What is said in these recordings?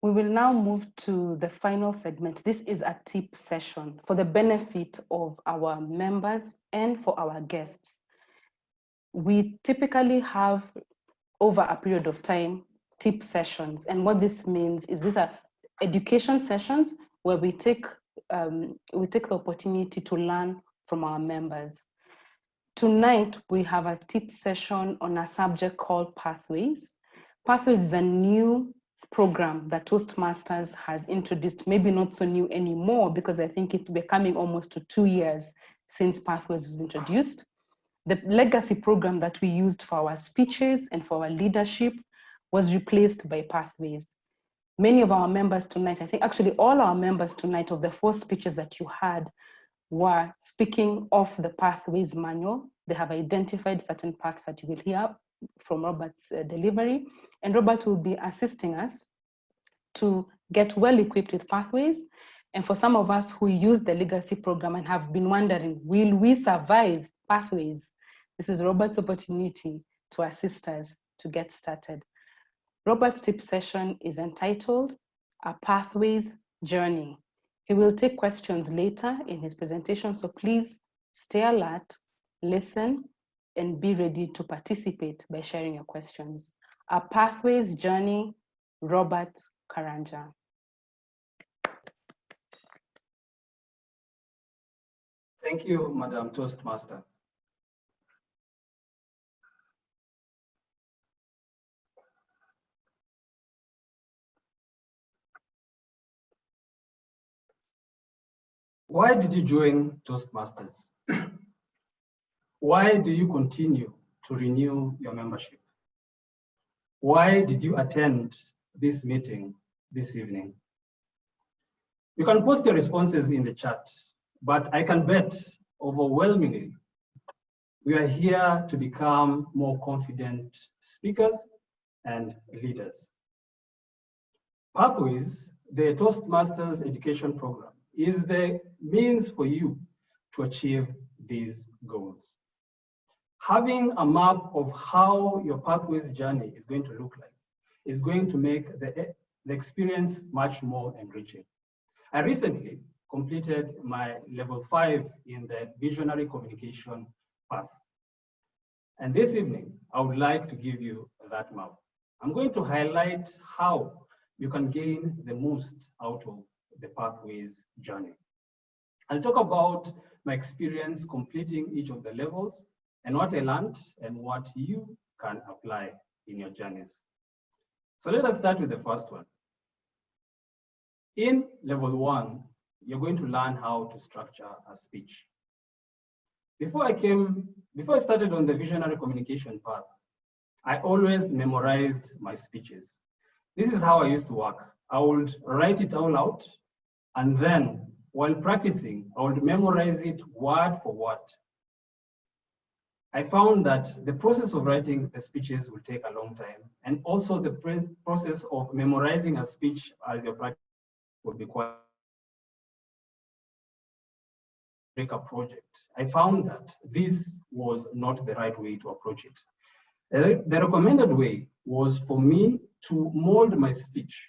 We will now move to the final segment. This is a tip session for the benefit of our members and for our guests. We typically have, over a period of time, tip sessions. And what this means is these are education sessions where we take the opportunity to learn from our members. Tonight, we have a tip session on a subject called Pathways. Pathways is a new program that Toastmasters has introduced, maybe not so new anymore, because I think it's becoming almost to 2 years since Pathways was introduced. The legacy program that we used for our speeches and for our leadership was replaced by Pathways. Many of our members tonight, I think actually all our members tonight, of the 4 speeches that you had, were speaking of the Pathways manual. They have identified certain paths that you will hear from Robert's delivery, and Robert will be assisting us to get well equipped with Pathways. And for some of us who use the legacy program and have been wondering, will we survive Pathways? This is Robert's opportunity to assist us to get started. Robert's tip session is entitled A Pathways Journey. He will take questions later in his presentation, so please stay alert, listen, and be ready to participate by sharing your questions. A Pathways Journey, Robert Karanja. Thank you, Madam Toastmaster. Why did you join Toastmasters? Why do you continue to renew your membership? Why did you attend this meeting this evening? You can post your responses in the chat, but I can bet overwhelmingly we are here to become more confident speakers and leaders. Pathways, the Toastmasters education program, is the means for you to achieve these goals. Having a map of how your Pathways journey is going to look like is going to make the experience much more enriching. I recently completed my level 5 in the visionary communication path. And this evening, I would like to give you that map. I'm going to highlight how you can gain the most out of the Pathways journey. I'll talk about my experience completing each of the levels and what I learned and what you can apply in your journeys. So let us start with the first one. In level 1, you're going to learn how to structure a speech. Before I started on the visionary communication path, I always memorized my speeches. This is how I used to work. I would write it all out, and then while practicing, I would memorize it word for word. I found that the process of writing the speeches will take a long time, and also the process of memorizing a speech as your practice would be quite a project. I found that this was not the right way to approach it. The recommended way was for me to mold my speech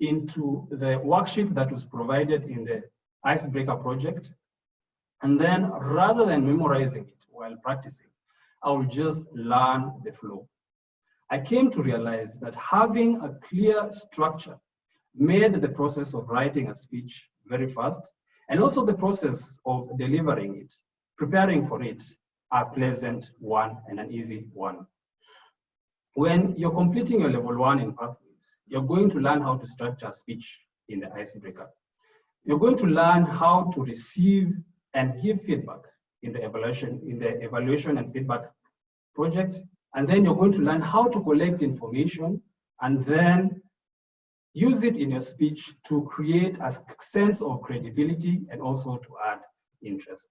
into the worksheet that was provided in the icebreaker project. And then rather than memorizing it while practicing, I will just learn the flow. I came to realize that having a clear structure made the process of writing a speech very fast, and also the process of delivering it, preparing for it, a pleasant one and an easy one. When you're completing your level 1 in Pathways, you're going to learn how to structure a speech in the icebreaker. You're going to learn how to receive and give feedback in the evaluation and feedback project. And then you're going to learn how to collect information and then use it in your speech to create a sense of credibility and also to add interest.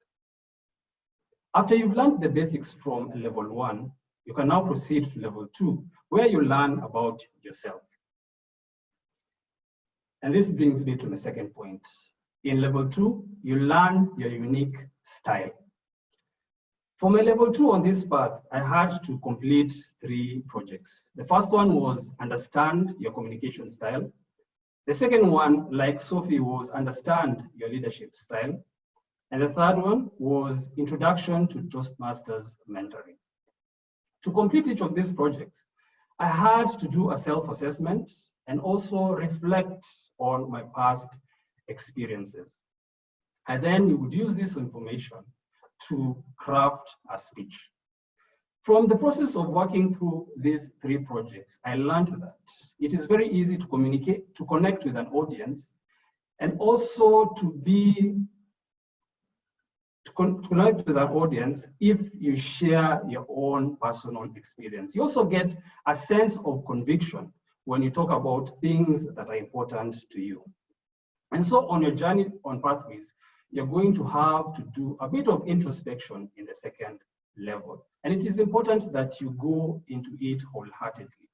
After you've learned the basics from level 1, you can now proceed to level 2, where you learn about yourself. And this brings me to my second point. In level 2, you learn your unique style. For my level 2 on this path, I had to complete 3 projects. The first one was understand your communication style. The second one, like Sophie, was understand your leadership style. And the third one was introduction to Toastmasters mentoring. To complete each of these projects, I had to do a self-assessment and also reflect on my past experiences. I then would use this information to craft a speech. From the process of working through these three projects, I learned that it is very easy to communicate, to connect with an audience, and also to connect with an audience if you share your own personal experience. You also get a sense of conviction when you talk about things that are important to you. And so on your journey on Pathways, you're going to have to do a bit of introspection in the second level. And it is important that you go into it wholeheartedly.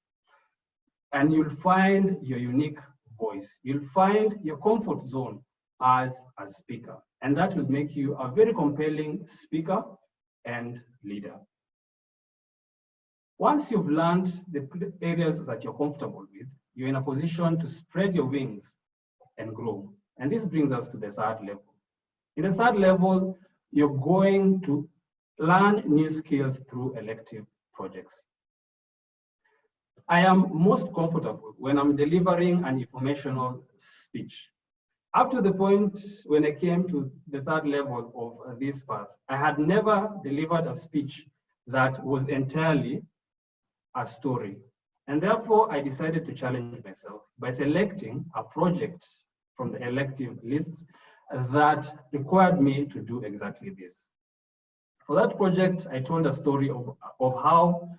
And you'll find your unique voice. You'll find your comfort zone as a speaker. And that will make you a very compelling speaker and leader. Once you've learned the areas that you're comfortable with, you're in a position to spread your wings and grow. And this brings us to the third level. In the third level, you're going to learn new skills through elective projects. I am most comfortable when I'm delivering an informational speech. Up to the point when I came to the third level of this path, I had never delivered a speech that was entirely a story. And therefore, I decided to challenge myself by selecting a project from the elective lists that required me to do exactly this. For that project, I told a story of how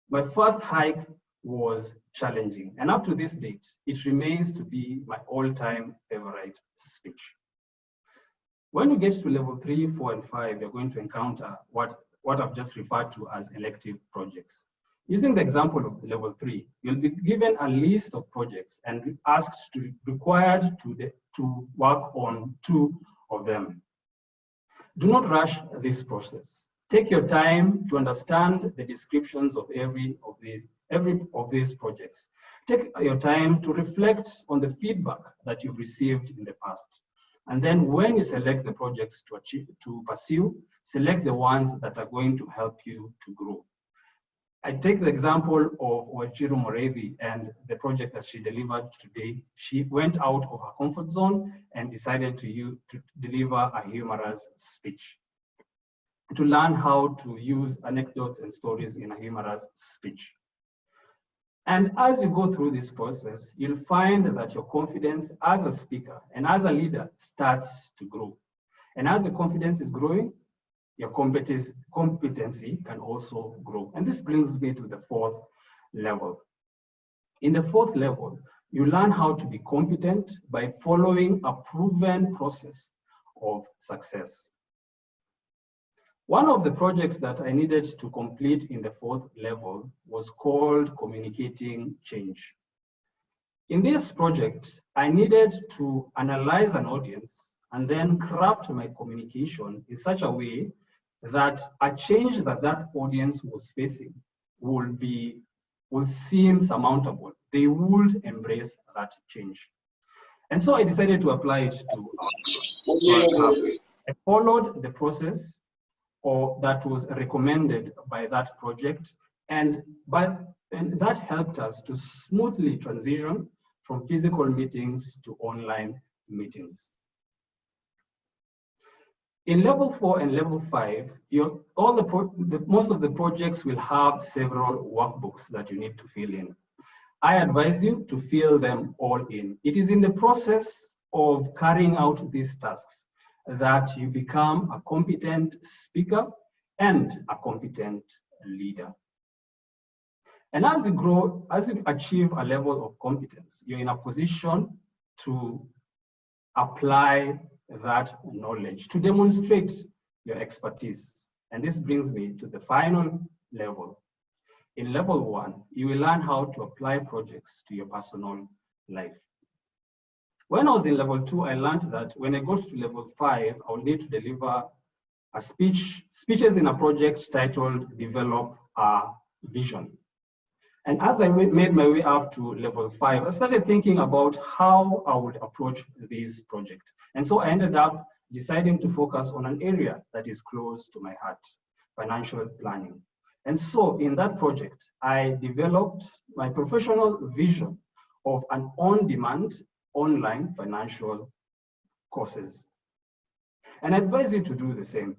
my first hike was challenging. And up to this date, it remains to be my all-time favorite speech. When you get to level 3, 4, and 5, you're going to encounter what I've just referred to as elective projects. Using the example of level 3, you'll be given a list of projects and required to work on 2 of them. Do not rush this process. Take your time to understand the descriptions of every of these projects. Take your time to reflect on the feedback that you've received in the past. And then when you select the projects to pursue, select the ones that are going to help you to grow. I take the example of Wajiro Morevi and the project that she delivered today. She went out of her comfort zone and decided to deliver a humorous speech, to learn how to use anecdotes and stories in a humorous speech. And as you go through this process, you'll find that your confidence as a speaker and as a leader starts to grow. And as the confidence is growing, your competency can also grow. And this brings me to the fourth level. In the fourth level, you learn how to be competent by following a proven process of success. One of the projects that I needed to complete in the fourth level was called Communicating Change. In this project, I needed to analyze an audience and then craft my communication in such a way that a change that audience was facing would seem surmountable. They would embrace that change. And so I decided to apply it to I followed the process that was recommended by that project, and that helped us to smoothly transition from physical meetings to online meetings. In level 4 and level 5, most of the projects will have several workbooks that you need to fill in. I advise you to fill them all in. It is in the process of carrying out these tasks that you become a competent speaker and a competent leader. And as you grow, as you achieve a level of competence, you're in a position to apply that knowledge, to demonstrate your expertise. And this brings me to the final level. In level 1, you will learn how to apply projects to your personal life. When I was in level 2, I learned that when I got to level 5, I will need to deliver a speeches in a project titled Develop a Vision. And as I made my way up to level 5, I started thinking about how I would approach this project. And so I ended up deciding to focus on an area that is close to my heart, financial planning. And so in that project, I developed my professional vision of an on-demand online financial courses. And I advise you to do the same.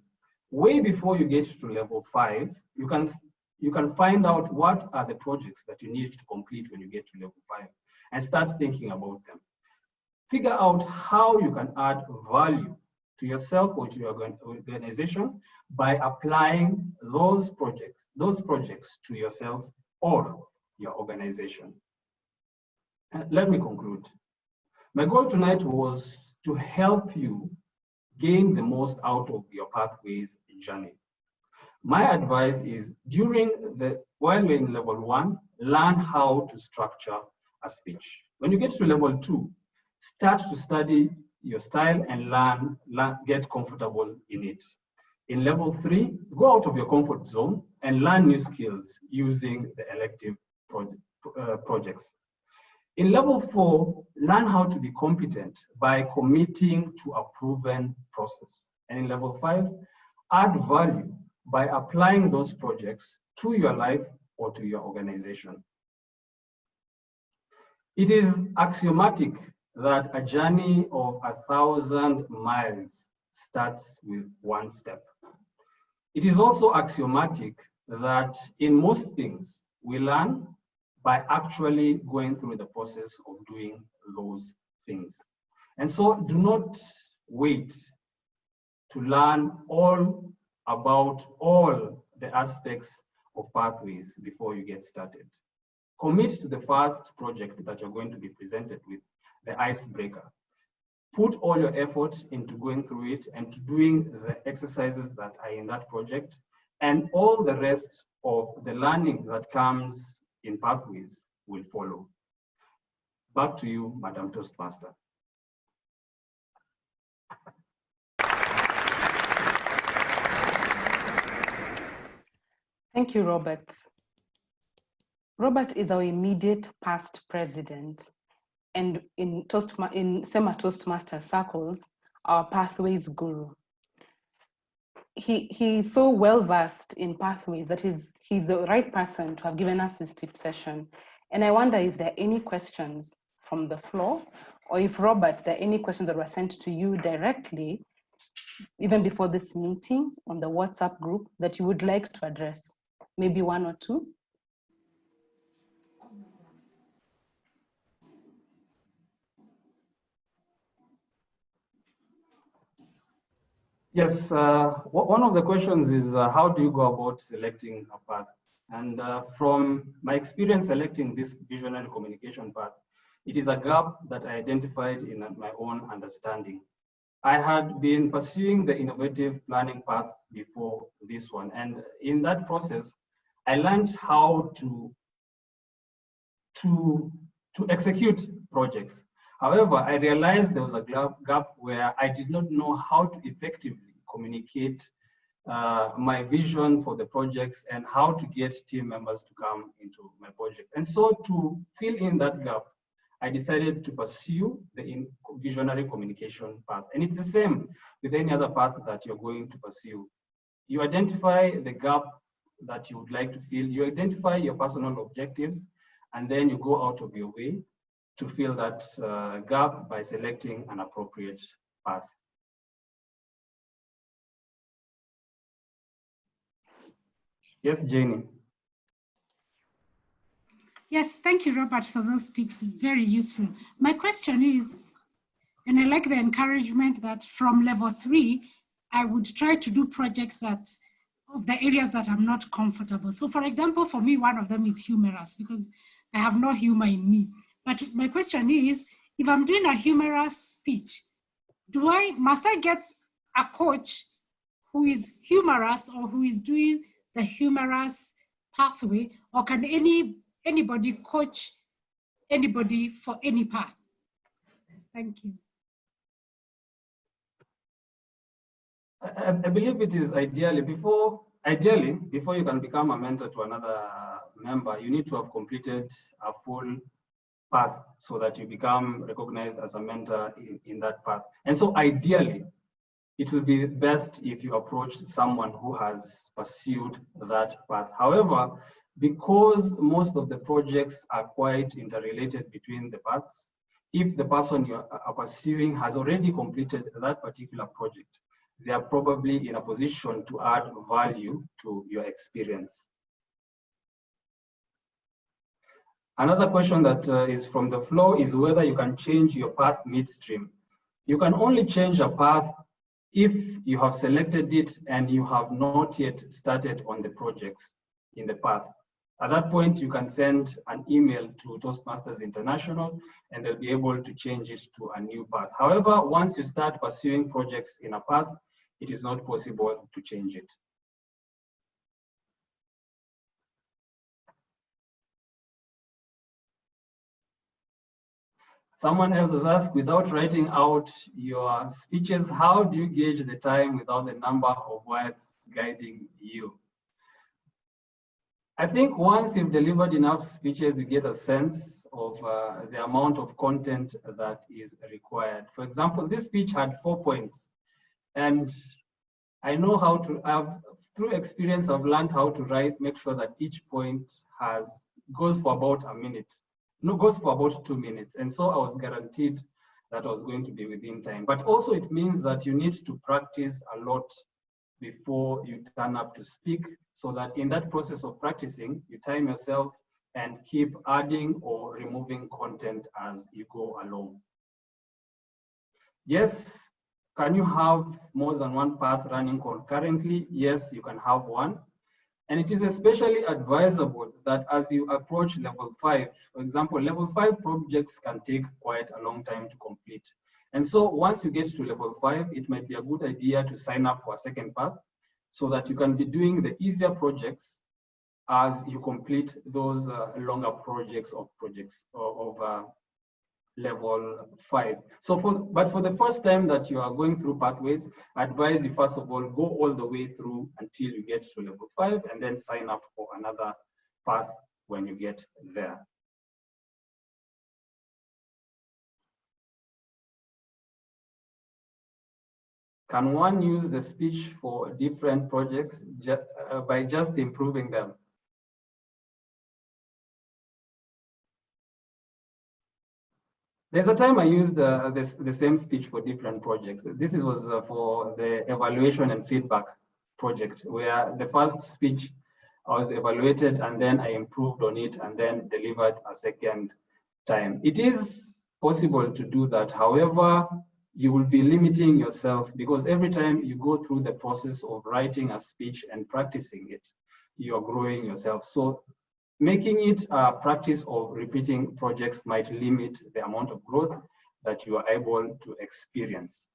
Way before you get to level 5, you can find out what are the projects that you need to complete when you get to level 5 and start thinking about them. Figure out how you can add value to yourself or to your organization by applying those projects to yourself or your organization. Let me conclude. My goal tonight was to help you gain the most out of your pathways journey. My advice is while you're in level 1, learn how to structure a speech. When you get to level 2, start to study your style and get comfortable in it. In level 3, go out of your comfort zone and learn new skills using the elective projects. In level 4, learn how to be competent by committing to a proven process. And in level 5, add value by applying those projects to your life or to your organization. It is axiomatic that a journey of 1,000 miles starts with one step. It is also axiomatic that in most things we learn by actually going through the process of doing those things. And so do not wait to learn all about all the aspects of pathways before you get started. Commit to the first project that you're going to be presented with, the icebreaker. Put all your effort into going through it and to doing the exercises that are in that project, and all the rest of the learning that comes in pathways will follow. Back to you, Madam Toastmaster. Thank you, Robert. Robert is our immediate past president, and in SEMA Toastmaster circles, our pathways guru. He's so well versed in pathways that he's the right person to have given us this tip session. And I wonder if there are any questions from the floor, or if Robert, there are any questions that were sent to you directly, even before this meeting on the WhatsApp group that you would like to address. Maybe one or two. Yes, one of the questions is how do you go about selecting a path? And from my experience selecting this visionary communication path, it is a gap that I identified in my own understanding. I had been pursuing the innovative planning path before this one. And in that process, I learned how to execute projects. However, I realized there was a gap where I did not know how to effectively communicate my vision for the projects and how to get team members to come into my project. And so to fill in that gap, I decided to pursue the visionary communication path. And it's the same with any other path that you're going to pursue. You identify the gap that you would like to fill, you identify your personal objectives, and then you go out of your way to fill that gap by selecting an appropriate path. Yes, Jenny. Yes, thank you, Robert, for those tips. Very useful. My question is, and I like the encouragement that from level 3, I would try to do projects that of the areas that I'm not comfortable. So for example, for me, one of them is humorous because I have no humor in me. But my question is, if I'm doing a humorous speech, must I get a coach who is humorous or who is doing the humorous pathway, or can anybody coach anybody for any path? Thank you. I believe it is ideally before you can become a mentor to another member, you need to have completed a full path so that you become recognized as a mentor in that path. And so ideally, it will be best if you approach someone who has pursued that path. However, because most of the projects are quite interrelated between the paths, if the person you are pursuing has already completed that particular project, they are probably in a position to add value to your experience. Another question that is from the floor is whether you can change your path midstream. You can only change a path if you have selected it and you have not yet started on the projects in the path. At that point, you can send an email to Toastmasters International and they'll be able to change it to a new path. However, once you start pursuing projects in a path, it is not possible to change it. Someone else has asked, without writing out your speeches, how do you gauge the time without the number of words guiding you? I think once you've delivered enough speeches, you get a sense of the amount of content that is required. For example, this speech had 4 points, and I know how to, through experience, I've learned how to make sure that each point goes for about a minute. No, goes for about 2 minutes. And so I was guaranteed that I was going to be within time. But also it means that you need to practice a lot before you turn up to speak, so that in that process of practicing, you time yourself and keep adding or removing content as you go along. Yes, can you have more than one path running concurrently? Yes, you can have one. And it is especially advisable that as you approach level 5, for example, level 5 projects can take quite a long time to complete. And so once you get to level 5, it might be a good idea to sign up for a second path so that you can be doing the easier projects as you complete those longer projects of level 5. So but for the first time that you are going through pathways, I advise you first of all, go all the way through until you get to level 5 and then sign up for another path when you get there. Can one use the speech for different projects by just improving them? There's a time I used the same speech for different projects. This was for the evaluation and feedback project, where the first speech I was evaluated and then I improved on it and then delivered a second time. It is possible to do that. However, you will be limiting yourself because every time you go through the process of writing a speech and practicing it, you are growing yourself. So making it a practice of repeating projects might limit the amount of growth that you are able to experience.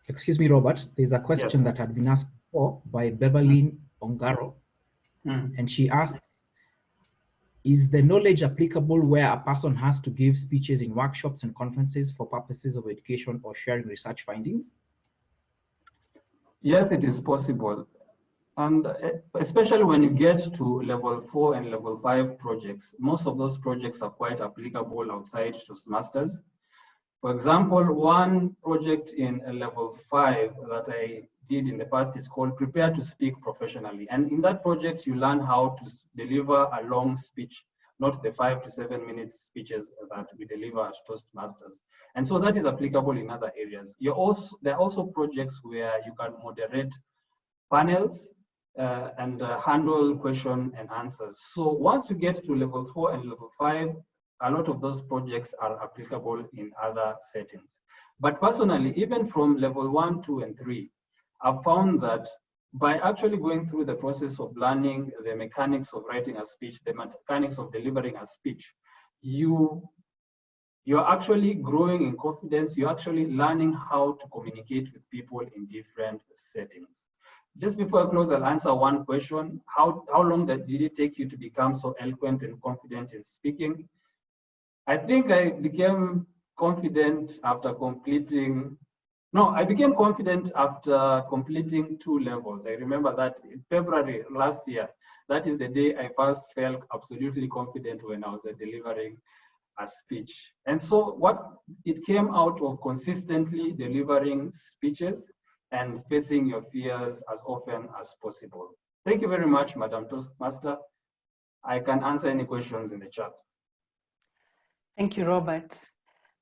Excuse me, Robert, there's a question that had been asked before by Beverly Ongaro, and she asks, is the knowledge applicable where a person has to give speeches in workshops and conferences for purposes of education or sharing research findings? Yes, it is possible. And especially when you get to level 4 and level 5 projects, most of those projects are quite applicable outside Toastmasters. For example, one project in level 5 that I did in the past is called Prepare to Speak Professionally. And in that project, you learn how to deliver a long speech, not the 5 to 7 minute speeches that we deliver at Toastmasters. And so that is applicable in other areas. There are also projects where you can moderate panels and handle question and answers. So once you get to level 4 and level 5, a lot of those projects are applicable in other settings. But personally, even from level 1, 2, and 3, I've found that by actually going through the process of learning the mechanics of writing a speech, the mechanics of delivering a speech, you're actually growing in confidence. You're actually learning how to communicate with people in different settings. Just before I close, I'll answer one question. How long did it take you to become so eloquent and confident in speaking? I think I became confident after completing No, I became confident after completing 2 levels. I remember that in February last year, that is the day I first felt absolutely confident when I was delivering a speech. And so what it came out of consistently delivering speeches and facing your fears as often as possible. Thank you very much, Madam Toastmaster. I can answer any questions in the chat. Thank you, Robert.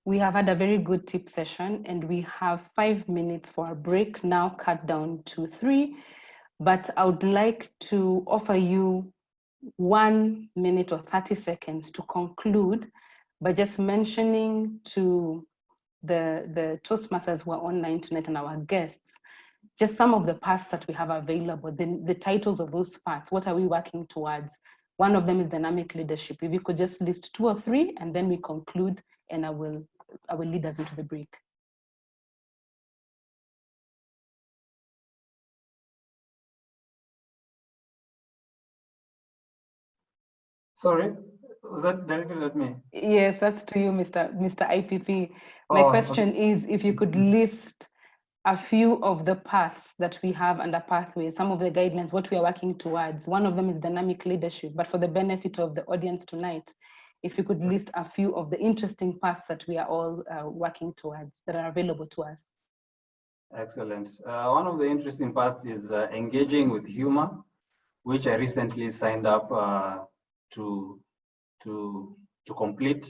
We have had a very good tip session and we have 5 minutes for a break now, cut down to 3. But I would like to offer you 1 minute or 30 seconds to conclude by just mentioning to the Toastmasters who are online tonight and our guests, just some of the paths that we have available, the titles of those paths, what are we working towards? One of them is dynamic leadership. If you could just list 2 or 3 and then we conclude and I will lead us into the break. Sorry, was that directed at me? Yes, that's to you, Mr. IPP. My question is if you could list a few of the paths that we have under pathways, some of the guidelines, what we are working towards. One of them is dynamic leadership, but for the benefit of the audience tonight, if you could list a few of the interesting paths that we are all working towards that are available to us. Excellent. One of the interesting paths is engaging with humor, which I recently signed up to complete.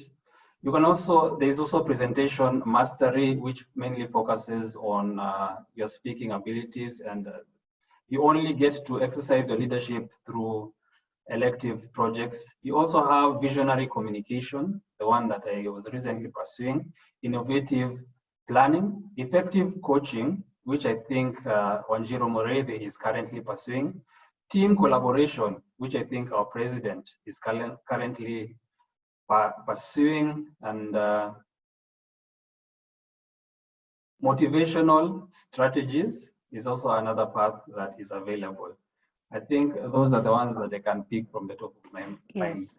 You can also, there is also presentation mastery, which mainly focuses on your speaking abilities, and you only get to exercise your leadership through elective projects. You also have visionary communication, the one that I was recently pursuing, innovative planning, effective coaching, which I think Wanjiro Morede is currently pursuing, team collaboration, which I think our president is currently pursuing, and motivational strategies is also another path that is available. I think those are the ones that I can pick from the top of my mind.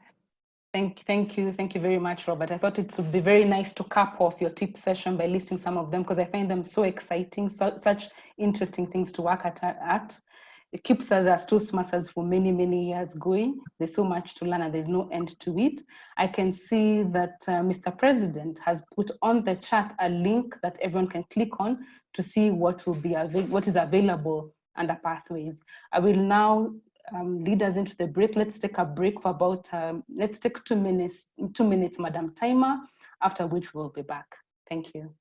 Thank you very much, Robert. I thought it would be very nice to cap off your tip session by listing some of them because I find them so exciting, such interesting things to work at. It keeps us as Toastmasters for many, many years going. There's so much to learn and there's no end to it. I can see that Mr. President has put on the chat a link that everyone can click on to see what is available under Pathways. I will now lead us into the break. Let's take a break for about, let's take 2 minutes, Madam Timer, after which we'll be back. Thank you.